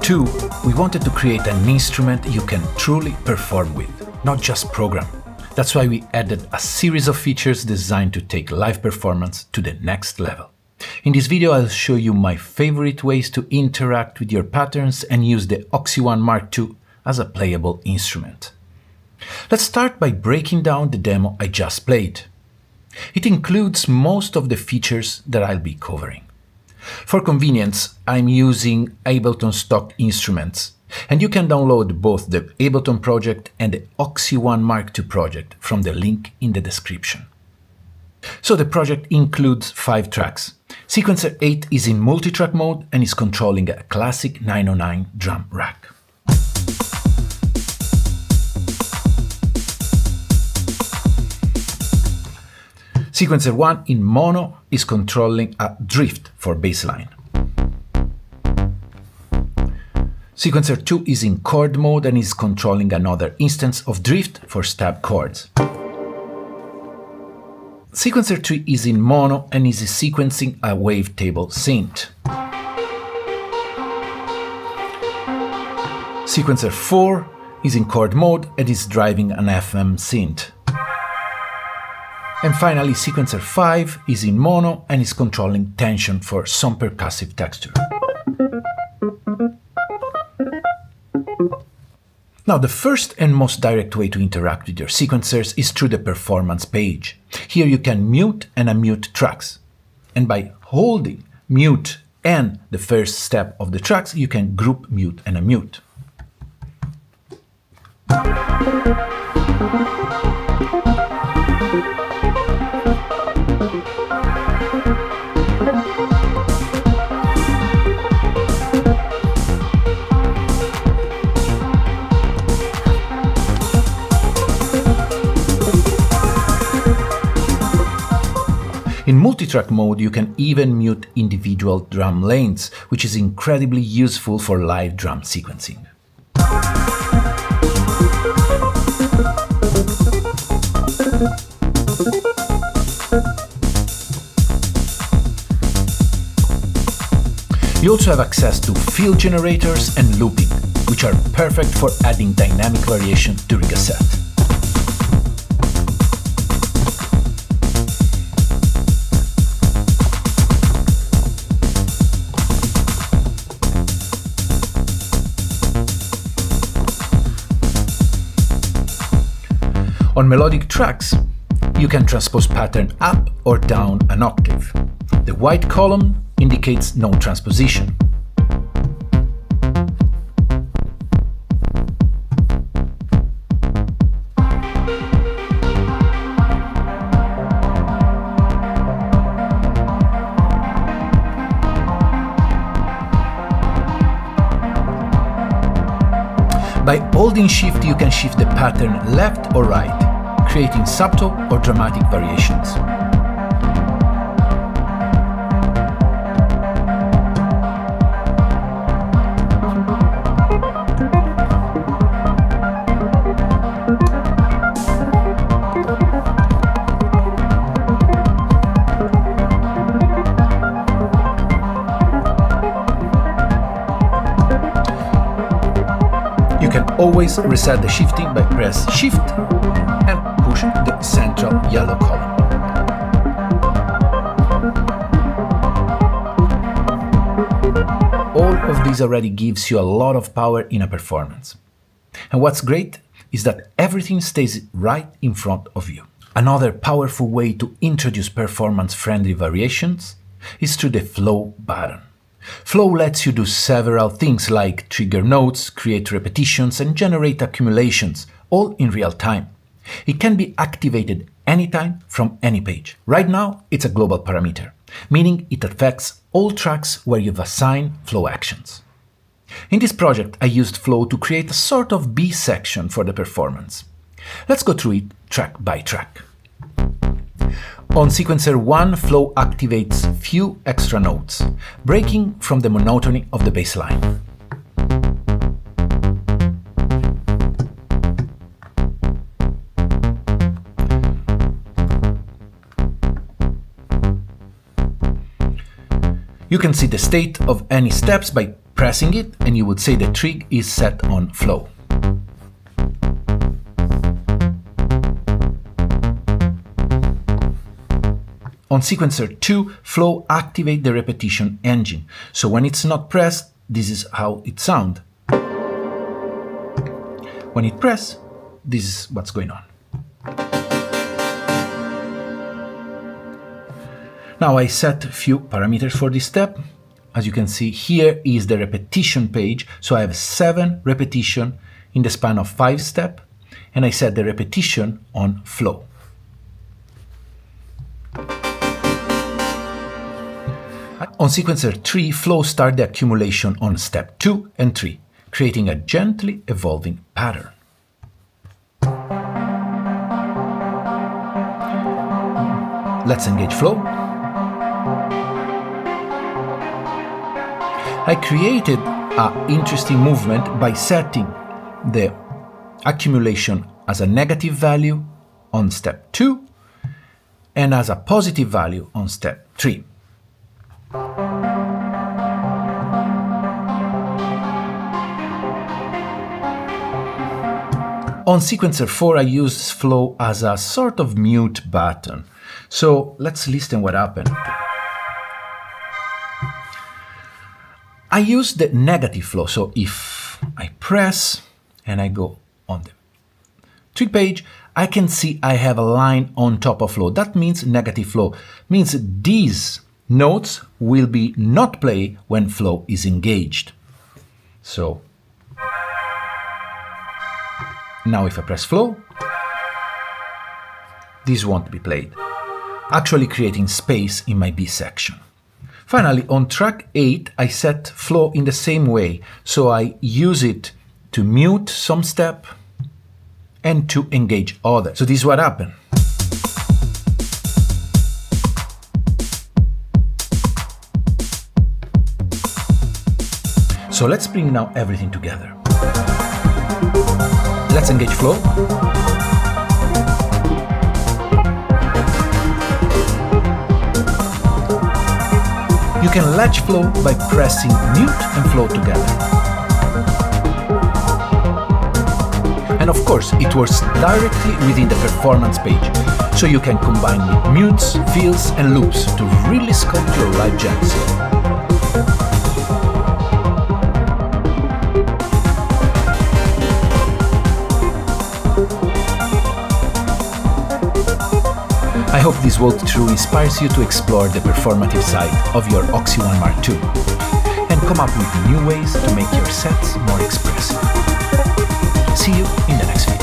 2, we wanted to create an instrument you can truly perform with, not just program. That's why we added a series of features designed to take live performance to the next level. In this video, I'll show you my favorite ways to interact with your patterns and use the OXI ONE MKII as a playable instrument. Let's start by breaking down the demo I just played. It includes most of the features that I'll be covering. For convenience, I'm using Ableton stock instruments, and you can download both the Ableton project and the OXI ONE MKII project from the link in the description. So the project includes 5 tracks. Sequencer 8 is in multi-track mode and is controlling a classic 909 drum rack. Sequencer 1 in mono is controlling a drift for bassline. Sequencer 2 is in chord mode and is controlling another instance of drift for stab chords. Sequencer 3 is in mono and is sequencing a wavetable synth. Sequencer 4 is in chord mode and is driving an FM synth. And finally, Sequencer 5 is in mono and is controlling tension for some percussive texture. Now, the first and most direct way to interact with your sequencers is through the performance page. Here you can mute and unmute tracks. And by holding mute and the first step of the tracks, you can group mute and unmute. In multi-track mode, you can even mute individual drum lanes, which is incredibly useful for live drum sequencing. You also have access to fill generators and looping, which are perfect for adding dynamic variation during a set. On melodic tracks, you can transpose pattern up or down an octave. The white column indicates no transposition. By holding Shift, you can shift the pattern left or right, creating subtle or dramatic variations. You can always reset the shifting by press Shift and push the central yellow column. All of this already gives you a lot of power in a performance. And what's great is that everything stays right in front of you. Another powerful way to introduce performance-friendly variations is through the Flow button. Flow lets you do several things like trigger notes, create repetitions, and generate accumulations, all in real time. It can be activated anytime from any page. Right now, it's a global parameter, meaning it affects all tracks where you've assigned flow actions. In this project, I used Flow to create a sort of B section for the performance. Let's go through it track by track. On Sequencer 1, Flow activates few extra notes, breaking from the monotony of the bass line. You can see the state of any steps by pressing it, and you would say the trig is set on flow. On sequencer 2, flow activates the repetition engine. So when it's not pressed, this is how it sounds. When it press, this is what's going on. Now I set a few parameters for this step. As you can see, here is the repetition page. So I have 7 repetitions in the span of 5 steps, and I set the repetition on flow. On sequencer 3, flow starts the accumulation on step 2 and 3, creating a gently evolving pattern. Let's engage flow. I created an interesting movement by setting the accumulation as a negative value on step 2 and as a positive value on step 3. On sequencer 4, I used flow as a sort of mute button. So let's listen what happened. I use the negative flow. So if I press and I go on the trig page, I can see I have a line on top of flow. That means negative flow. Means these notes will be not played when flow is engaged. So now if I press flow, this won't be played, actually creating space in my B section. Finally, on track 8, I set flow in the same way, so I use it to mute some step and to engage others. So this is what happened. So let's bring now everything together. Let's engage flow. You can latch flow by pressing mute and flow together. And of course, it works directly within the performance page, so you can combine with mutes, fills, and loops to really sculpt your live jams. I hope this walkthrough inspires you to explore the performative side of your OXI ONE MKII and come up with new ways to make your sets more expressive. See you in the next video.